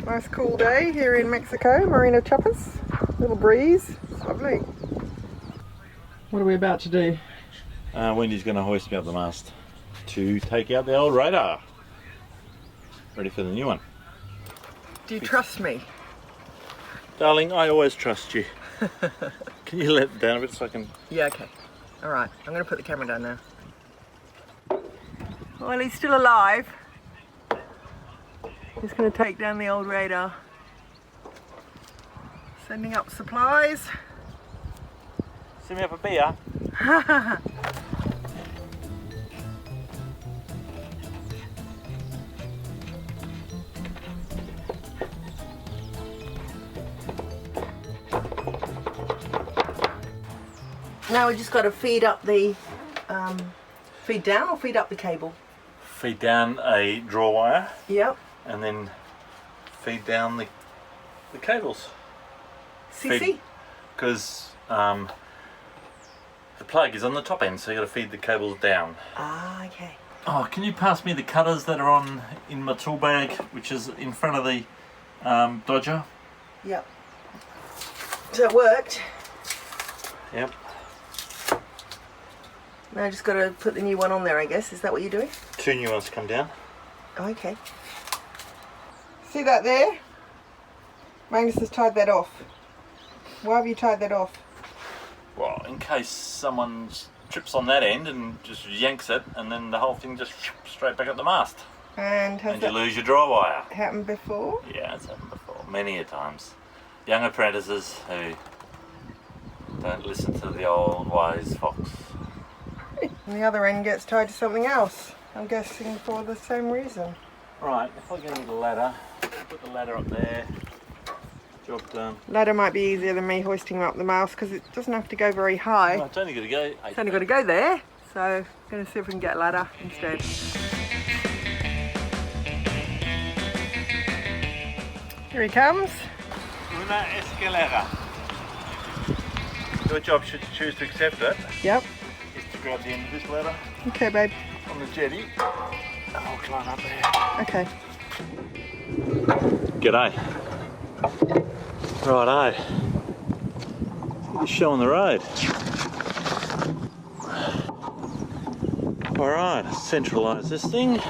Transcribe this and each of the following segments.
Nice cool day here in Mexico, Marina Choppers. Little breeze, it's lovely. What are we about to do? Wendy's going to hoist me up the mast to take out the old radar. Ready for the new one. Do you trust me? Darling, I always trust you. Can you let it down a bit so I can... Yeah, okay. Alright, I'm going to put the camera down now. Well, he's still alive. He's going to take down the old radar. Sending up supplies. Send me up a beer. Now we just got to feed up the, feed down or feed up the cable? Feed down a draw wire. Yep. And then feed down the cables. CC? Because the plug is on the top end, so you got to feed the cables down. Ah, okay. Oh, can you pass me the cutters that are in my tool bag, which is in front of the Dodger? Yep. So it worked. Yep. Now I just got to put the new one on there, I guess. Is that what you're doing? 2 new ones come down. Oh, okay. See that there? Magnus has tied that off. Why have you tied that off? Well, in case someone trips on that end and just yanks it, and then the whole thing just straight back up the mast. And has you lose your draw wire. Happened before? Yeah, it's happened before, many a times. Young apprentices who don't listen to the old wise fox. And the other end gets tied to something else. I'm guessing for the same reason. Right, if I get the ladder, put the ladder up there. Job done. Ladder might be easier than me hoisting him up the mast because it doesn't have to go very high. Well, it's only got to go. It's only got to go there, so I'm going to see if we can get a ladder instead. Here he comes. Una escalera. Your job, should you choose to accept it, Yep. is to grab the end of this ladder Okay, babe. on the jetty, and I'll climb up there. Okay. G'day. Righto. Just showing the road. Alright, centralise this thing.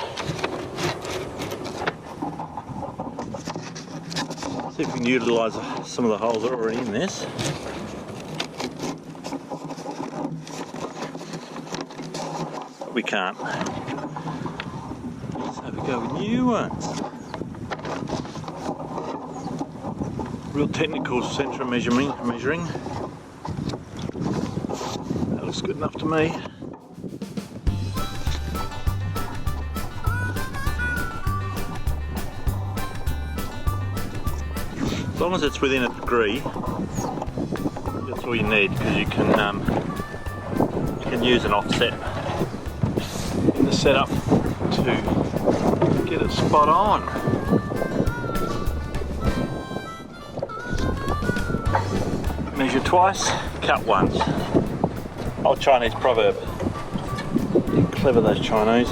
See if we can utilise some of the holes that are already in this. But we can't. Let's have a go with new ones. Real technical centre measuring. That looks good enough to me. As long as it's within a degree, that's all you need, because you can use an offset in the setup to get it spot on. Measure twice, cut once. Old Chinese proverb. Clever those Chinese.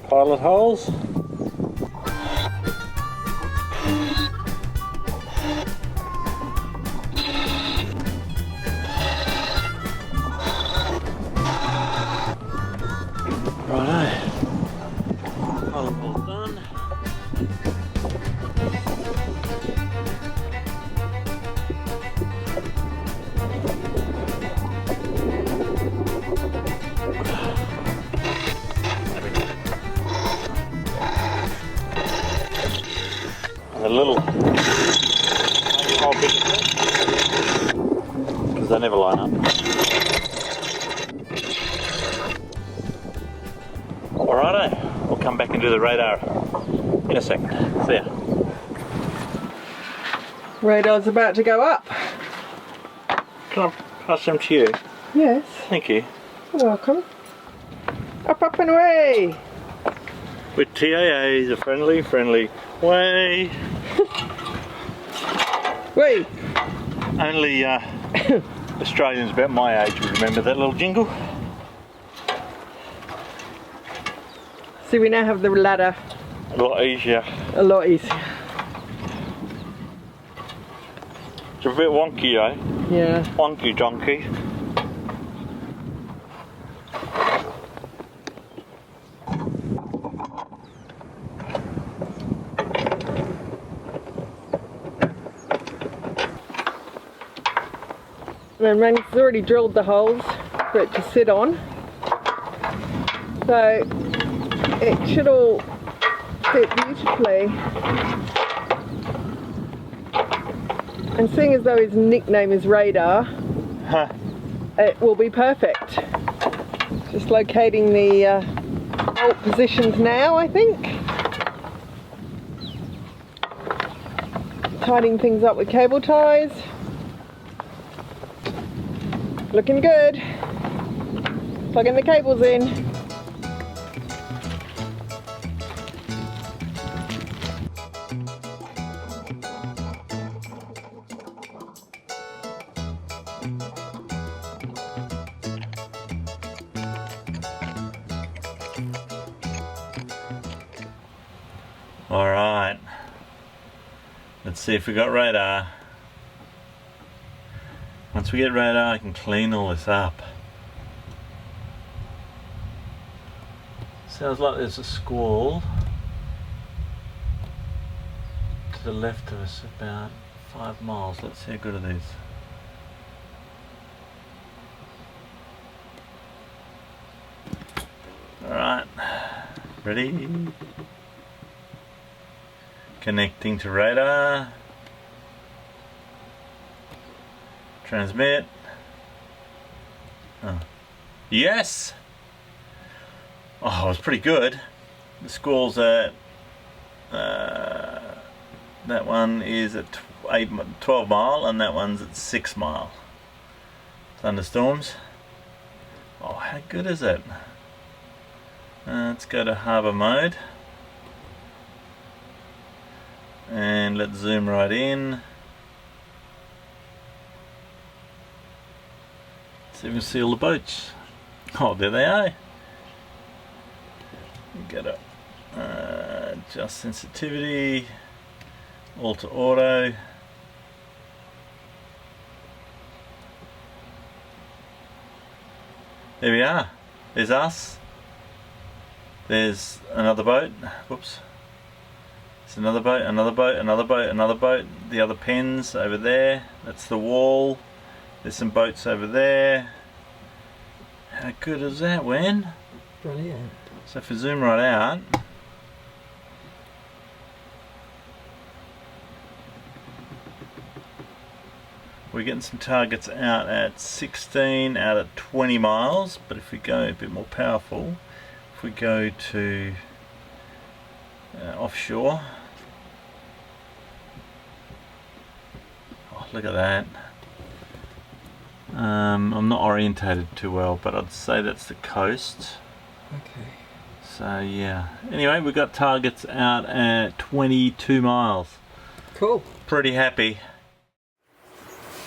Pilot holes. Righto. Pilot holes done. A little hole bigger because they never line up. Alrighto, we'll come back and do the radar in a second. See ya. Radar's about to go up. Can I pass them to you? Yes. Thank you. You're welcome. Up, up and away. With TAAs, a friendly way. Wait. Only Australians about my age would remember that little jingle. See, we now have the ladder A lot easier. a lot easier. It's a bit wonky, eh? Yeah. Wonky donkey. And Magnus has already drilled the holes for it to sit on. So it should all fit beautifully. And seeing as though his nickname is Radar, it will be perfect. Just locating the bolt positions now, I think. Tidying things up with cable ties. Looking good. Plugging the cables in. Alright. Let's see if we got radar. Once we get radar, I can clean all this up. Sounds like there's a squall to the left of us, about 5 miles. Let's see how good it is. Alright, ready? Connecting to radar. Transmit. Oh. Yes! Oh, it was pretty good. The squall's at that one is at 12 mile and that one's at 6 mile. Thunderstorms. Oh, how good is it? Let's go to harbour mode and let's zoom right in. So you can see all the boats. Oh, there they are. Get up. Adjust sensitivity. Alter auto. There we are. There's us. There's another boat. Whoops. There's another boat, another boat, another boat, another boat. The other pens over there. That's the wall. There's some boats over there. How good is that, Wen? Brilliant. So if we zoom right out, we're getting some targets out at 16, out at 20 miles. But if we go a bit more powerful, if we go to offshore, oh, look at that. I'm not orientated too well, but I'd say that's the coast. Okay. So yeah. Anyway, we got targets out at 22 miles. Cool. Pretty happy.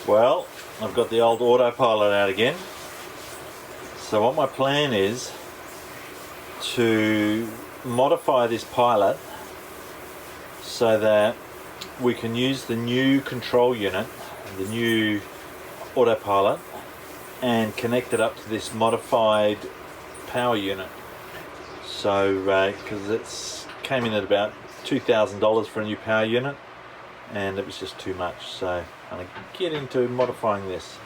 Well, I've got the old autopilot out again. So what my plan is to modify this pilot so that we can use the new control unit, the new autopilot, and connect it up to this modified power unit. So because it's came in at about $2,000 for a new power unit and it was just too much, so I'm going to get into modifying this.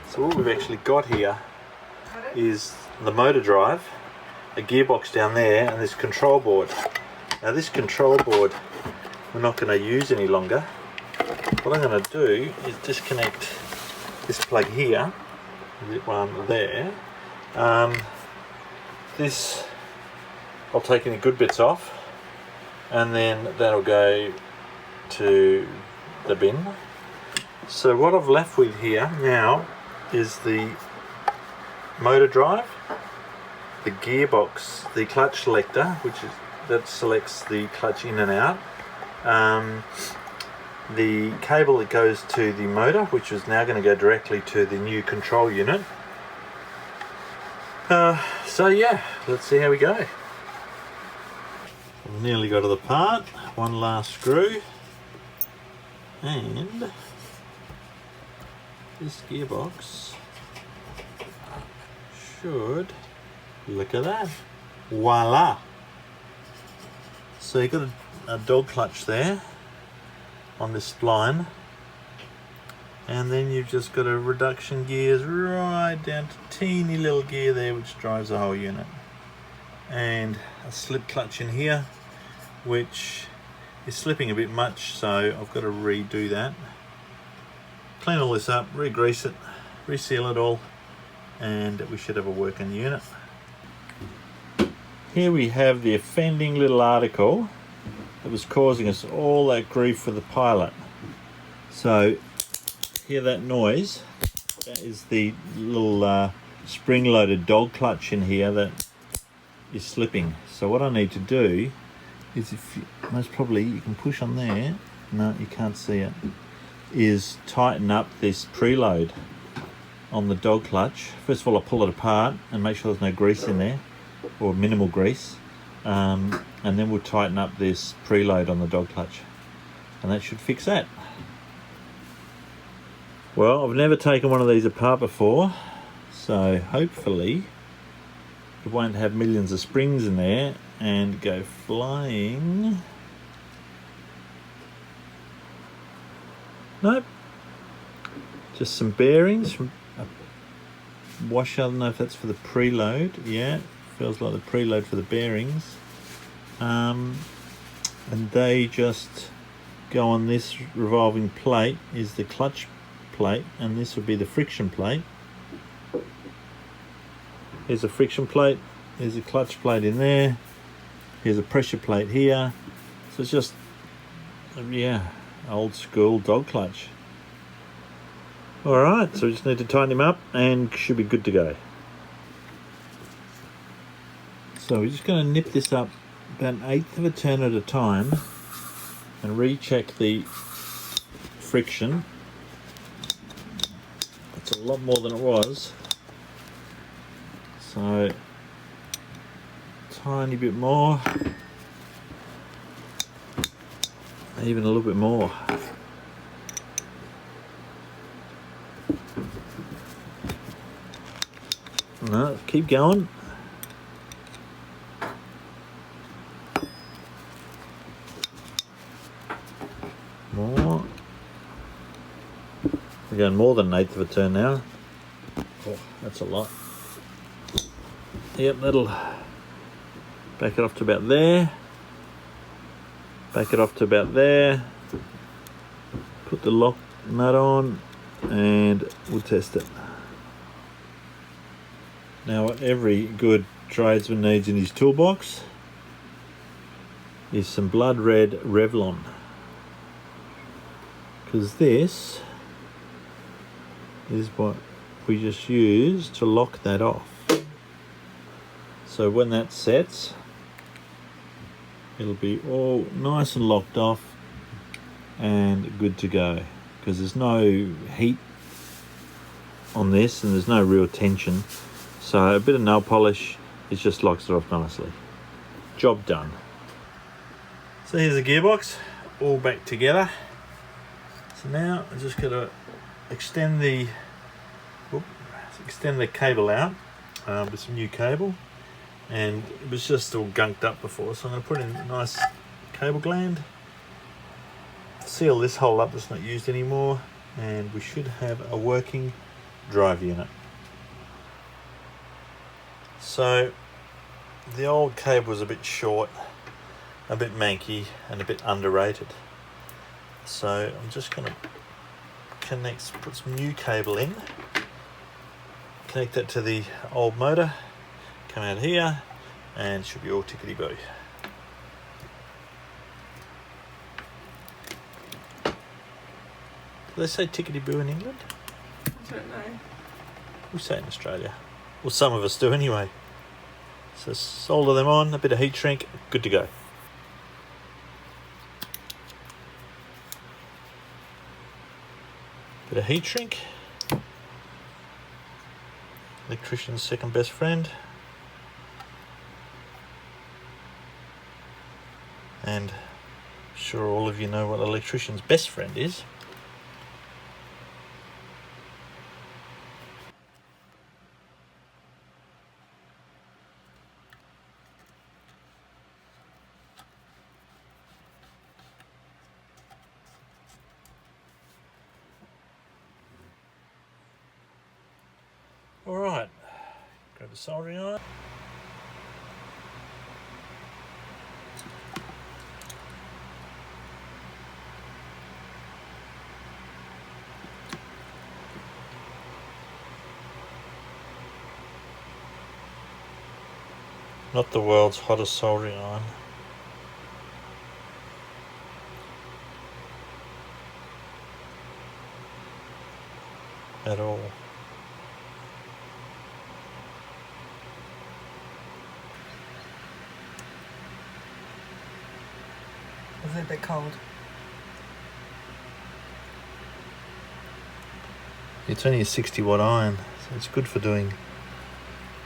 So what we've actually got here is the motor drive, a gearbox down there, and this control board. Now this control board we're not going to use any longer. What I'm going to do is disconnect this plug here, the one there. This I'll take any good bits off, and then that'll go to the bin. So what I've left with here now is the motor drive, the gearbox, the clutch selector, that selects the clutch in and out, the cable that goes to the motor, which is now going to go directly to the new control unit. So yeah, let's see how we go. We've nearly got to the part. One last screw, and this gearbox should, look at that, voila. So you've got a dog clutch there on this spline, and then you've just got a reduction gears right down to teeny little gear there which drives the whole unit, and a slip clutch in here which is slipping a bit much, so I've got to redo that. Clean all this up, re-grease it, reseal it all, and we should have a working unit. Here we have the offending little article that was causing us all that grief with the pilot. So, hear that noise? That is the little spring-loaded dog clutch in here that is slipping. So what I need to do is, most probably you can push on there, no you can't see it, is tighten up this preload on the dog clutch. First of all, I pull it apart and make sure there's no grease in there, or minimal grease, and then we'll tighten up this preload on the dog clutch, and that should fix that. Well, I've never taken one of these apart before, so hopefully it won't have millions of springs in there and go flying. Nope, just some bearings from a washer. I don't know if that's for the preload. Yeah, feels like the preload for the bearings, and they just go on this revolving plate is the clutch plate, and this would be the friction plate. Here's a friction plate, there's a clutch plate in there, here's a pressure plate here. So it's just, yeah, old school dog clutch. Alright, so we just need to tighten him up and should be good to go. So we're just going to nip this up about 1/8 of a turn at a time and recheck the friction. It's a lot more than it was. So, tiny bit more. Even a little bit more. No, keep going. More. We're going more than 1/8 of a turn now. Oh, that's a lot. Yep, that'll back it off to about there. Back it off to about there. Put the lock nut on and we'll test it. Now, what every good tradesman needs in his toolbox is some blood red Revlon, because this is what we just used to lock that off. So when that sets, it'll be all nice and locked off and good to go, because there's no heat on this and there's no real tension. So a bit of nail polish, it just locks it off nicely. Job done. So here's the gearbox, all back together. So now I just got to extend the cable out with some new cable, and it was just all gunked up before, so I'm going to put in a nice cable gland, seal this hole up that's not used anymore, and we should have a working drive unit. So the old cable was a bit short, a bit manky and a bit underrated, so I'm just going to put some new cable in, connect that to the old motor, come out here, and should be all tickety-boo. Do they say tickety-boo in England? I don't know. We say it in Australia. Well, some of us do anyway. So solder them on, a bit of heat shrink, good to go. Bit of heat shrink. Electrician's second best friend. And sure all of you know what electrician's best friend is. Alright, grab the soldering iron. Not the world's hottest soldering iron. At all. Is it a bit cold? It's only a 60 watt iron, so it's good for doing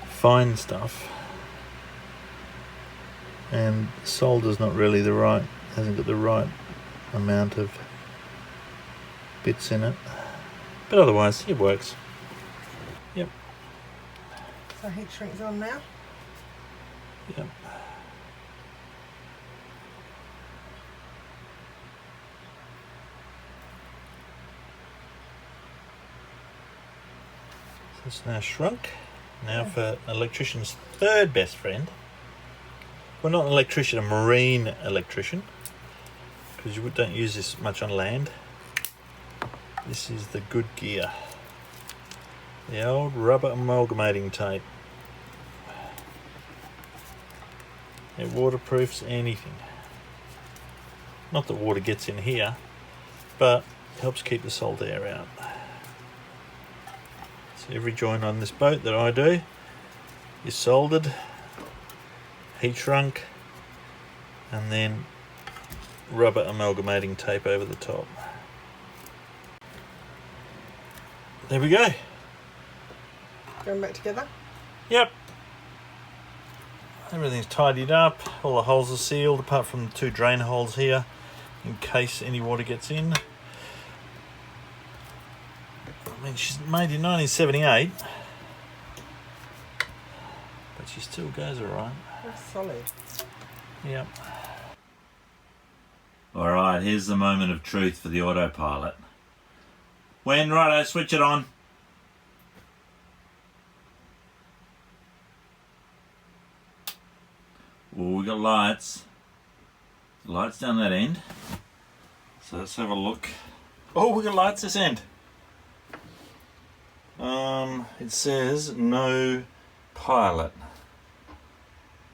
fine stuff. And solder's not really the right, hasn't got the right amount of bits in it. But otherwise, it works. Yep. So heat shrink's on now. Yep. So it's now shrunk. Now for an electrician's third best friend. Well, not an electrician, a marine electrician, because you don't use this much on land. This is the good gear. The old rubber amalgamating tape. It waterproofs anything. Not that water gets in here, but it helps keep the salt air out. So every joint on this boat that I do is soldered, heat shrunk, and then rubber amalgamating tape over the top. There we go. Going back together? Yep. Everything's tidied up, all the holes are sealed apart from the 2 drain holes here in case any water gets in. I mean, she's made in 1978, but she still goes alright. That's solid. Yep. Alright, here's the moment of truth for the autopilot. When, righto, switch it on. Well, we got lights. Lights down that end. So let's have a look. Oh, we got lights this end. It says no pilot.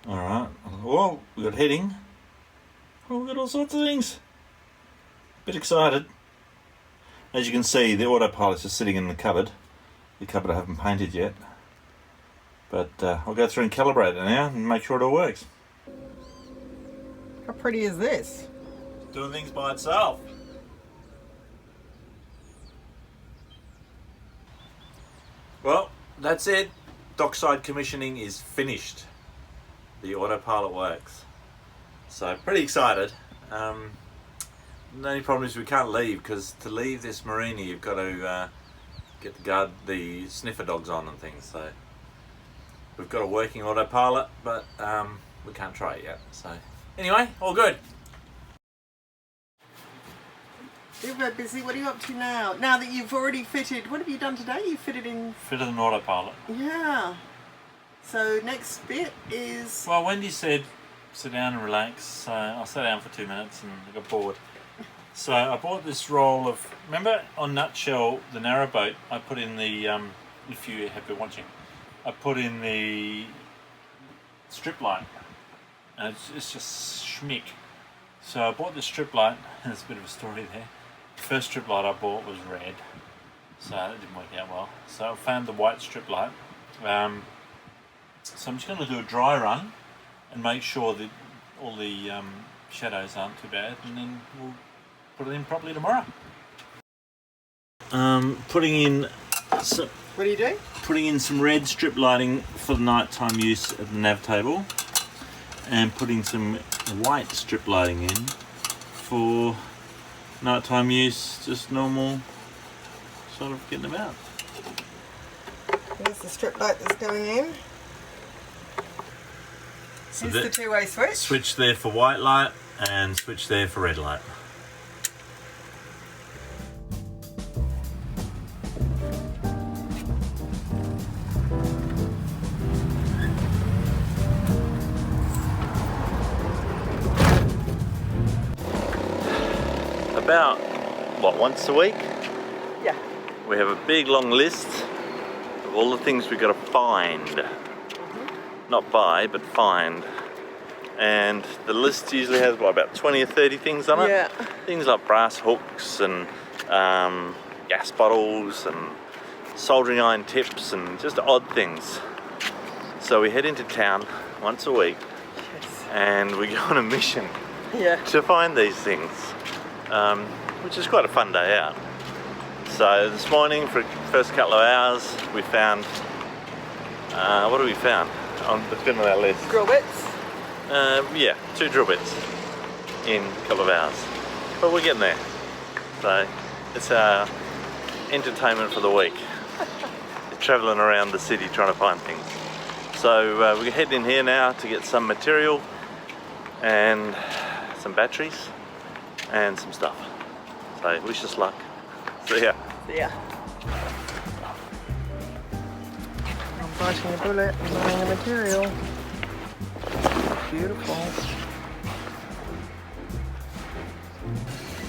Alright. Well, we got heading. Oh, we got all sorts of things. Bit excited. As you can see, the autopilot's just sitting in the cupboard. The cupboard I haven't painted yet. But I'll go through and calibrate it now and make sure it all works. How pretty is this? It's doing things by itself. Well, that's it. Dockside commissioning is finished. The autopilot works. So pretty excited. The only problem is we can't leave, because to leave this marina you've got to get the sniffer dogs on and things. So we've got a working autopilot, but we can't try it yet. So anyway, all good. You're very busy. What are you up to now? Now that you've already fitted, what have you done today? You fitted in... Fitted an autopilot. Yeah. So next bit is... Well, Wendy said sit down and relax, so I sat down for 2 minutes and I got bored. So I bought this roll of... Remember on Nutshell, the narrowboat, I put in the... if you have been watching, I put in the strip light. And it's just schmick. So I bought this strip light, and there's a bit of a story there. first strip light I bought was red, so that didn't work out well. So I found the white strip light. So I'm just going to do a dry run and make sure that all the shadows aren't too bad, and then we'll put it in properly tomorrow. Putting in some, What are you doing? putting in some red strip lighting for the nighttime use at the nav table, and putting some white strip lighting in for nighttime use, just normal sort of getting about. Here's the strip light that's going in. So Here's the two-way switch. Switch there for white light and switch there for red light. About, what, once a week? Yeah. We have a big long list of all the things we've got to find. Not buy, but find. And the list usually has, what, about 20 or 30 things on it? Yeah. Things like brass hooks and gas bottles and soldering iron tips and just odd things. So we head into town once a week, Yes. and we go on a mission Yeah. to find these things, which is quite a fun day out. So this morning, for the first couple of hours, we found, what have we found? It's been on our list. Drill bits. Yeah, 2 drill bits in a couple of hours. But we're getting there. So it's our entertainment for the week. Travelling around the city trying to find things. So we're heading in here now to get some material and some batteries and some stuff. So wish us luck. See ya. Yeah. I'm biting the bullet and buying the material. Beautiful.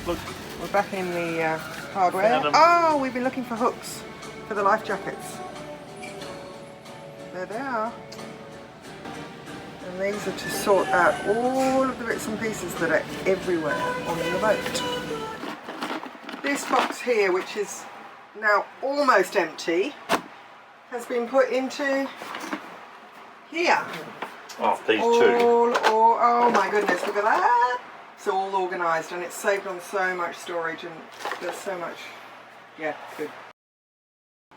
Look, We're back in the hardware. Found 'em. Oh, we've been looking for hooks for the life jackets. There they are. And these are to sort out all of the bits and pieces that are everywhere on the boat. This box here, which is now almost empty, has been put into here. oh, these two. Oh my goodness, look at that. It's all organised and it's saved on so much storage, and there's so much, yeah, good.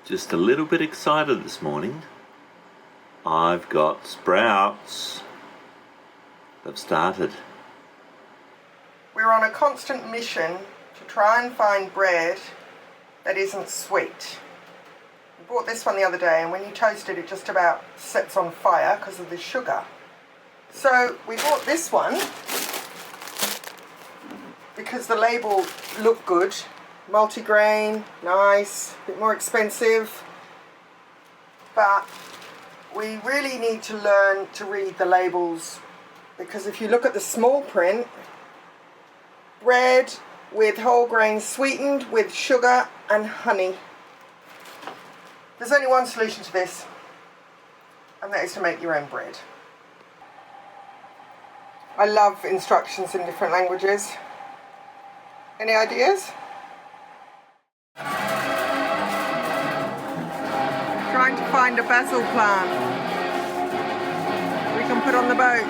Just a little bit excited this morning. I've got sprouts. They've started. We're on a constant mission to try and find bread that isn't sweet. We bought this one the other day, and when you toast it, it just about sets on fire because of the sugar. So we bought this one because the label looked good. Multigrain, nice, a bit more expensive, but we really need to learn to read the labels, because if you look at the small print, bread with whole grains sweetened with sugar and honey. There's only one solution to this, and that is to make your own bread. I love instructions in different languages. Any ideas? Trying to find a basil plant we can put on the boat.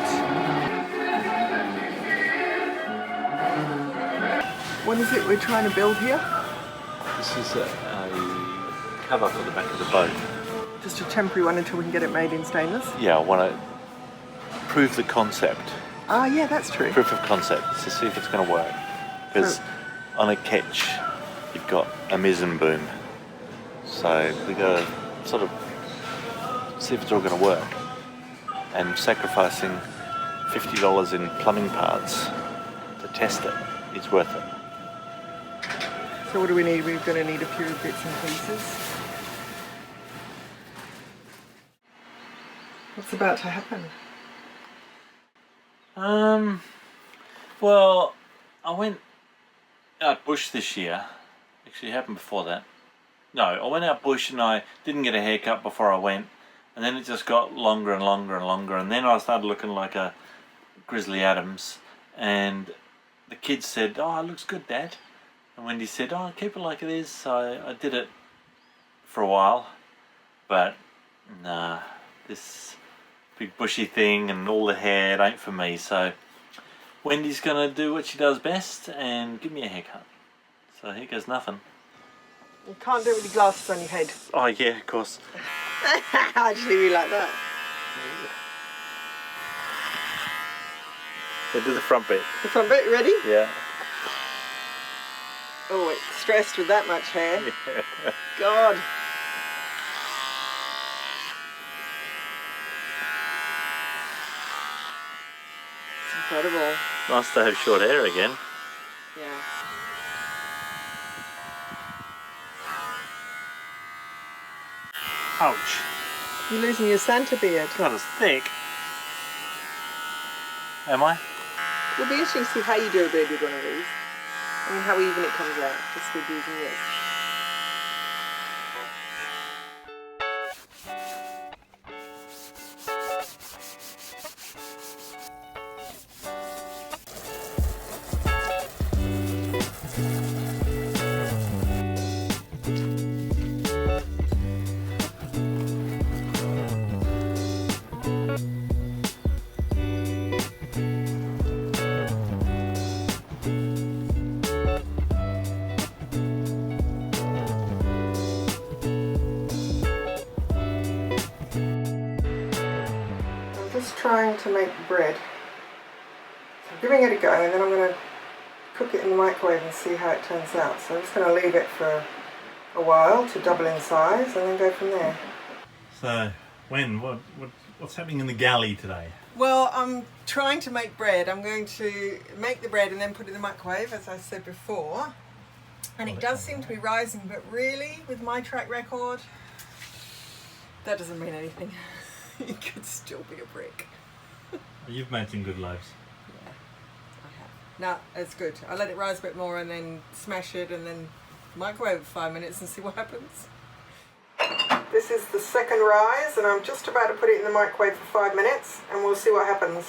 What is it we're trying to build here? This is a cover for the back of the boat. Just a temporary one until we can get it made in stainless. Yeah, I want to prove the concept. Ah, yeah, that's true. Proof of concept to see if it's going to work. Because on a ketch, you've got a mizzen boom. So we got to sort of see if it's all going to work. And sacrificing $50 in plumbing parts to test it is worth it. So what do we need? We're going to need a few bits and pieces. What's about to happen? Well, I went out bush this year. Actually, it happened before that. No, I went out bush and I didn't get a haircut before I went, and then it just got longer and longer and longer, and then I started looking like a Grizzly Adams, and the kids said, "Oh, it looks good, Dad." And Wendy said, oh, keep it like it is. So I did it for a while, but nah, this big bushy thing and all the hair, it ain't for me. So Wendy's gonna do what she does best and give me a haircut. So here goes nothing. You can't do it with your glasses on your head. Oh yeah, of course. I just leave you like that. Yeah, do the front bit. The front bit, ready? Yeah. Oh, it's stressed with that much hair. Yeah. God. It's incredible. Nice to have short hair again. Yeah. Ouch. You're losing your Santa beard. God, it's thick. Am I? It'll be interesting to see how you do a beard with one of these. I mean, how even it comes out, just with using this. Trying to make bread. So I'm giving it a go, and then I'm going to cook it in the microwave and see how it turns out. So I'm just going to leave it for a while to double in size and then go from there. So, what's happening in the galley today? Well, I'm trying to make bread. I'm going to make the bread and then put it in the microwave, as I said before. And it does seem to be rising, but really, with my track record, that doesn't mean anything. It could still be a brick. You've made some good loaves. Yeah, I have. No, it's good. I let it rise a bit more and then smash it and then microwave it for 5 minutes and see what happens. This is the second rise, and I'm just about to put it in the microwave for 5 minutes and we'll see what happens.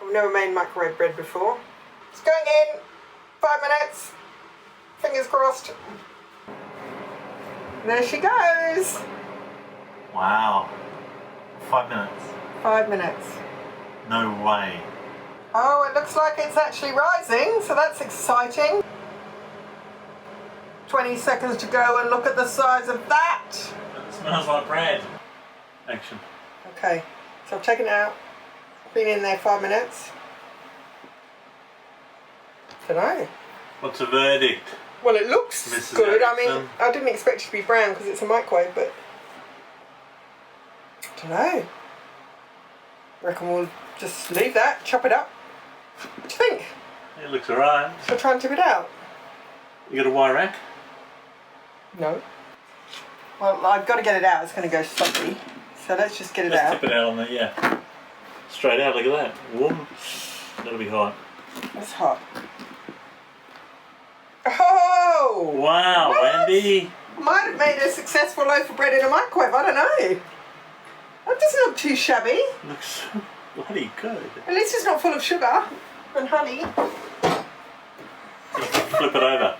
I've never made microwave bread before. It's going in. 5 minutes. Fingers crossed. There she goes. Wow. 5 minutes. 5 minutes. No way. Oh, it looks like it's actually rising, so that's exciting. 20 seconds to go, and look at the size of that. It smells like bread. Action. Okay, so I've taken it out. Been in there 5 minutes. Dunno. What's the verdict? Well, it looks Mrs. good. Erickson. I mean, I didn't expect it to be brown because it's a microwave, but I don't know. Reckon we'll just leave that, chop it up. What do you think? It looks alright. Shall I try and tip it out? You got a wire rack? No. Well, I've got to get it out. It's going to go sloppy. So let's just get it Let's out. tip it out on the, yeah. Straight out, look at that. Whoom. That'll be hot. It's hot. Oh! Wow, What? Wendy. Might have made a successful loaf of bread in a microwave. I don't know. That doesn't look too shabby. Looks so bloody good. At least it's not full of sugar and honey. Flip it over.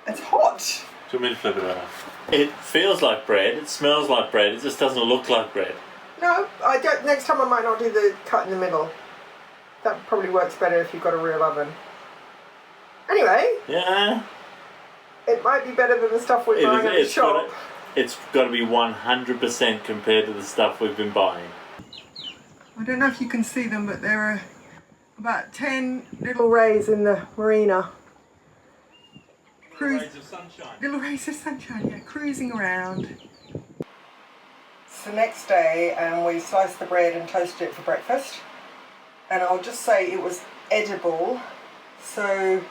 It's hot. Do you want me to flip it over? It feels like bread, it smells like bread, it just doesn't look like bread. No, I don't. Next time I might not do the cut in the middle. That probably works better if you've got a real oven. Anyway. Yeah. It might be better than the stuff we're buying at the shop. It's got to be 100% compared to the stuff we've been buying. I don't know if you can see them, but there are about 10 little rays in the marina. Little rays of sunshine. Little rays of sunshine, yeah, cruising around. It's the next day, and we sliced the bread and toasted it for breakfast. And I'll just say it was edible. So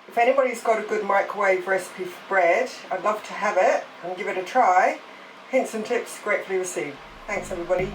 if anybody's got a good microwave recipe for bread, I'd love to have it and give it a try. Hints and tips gratefully received. Thanks everybody.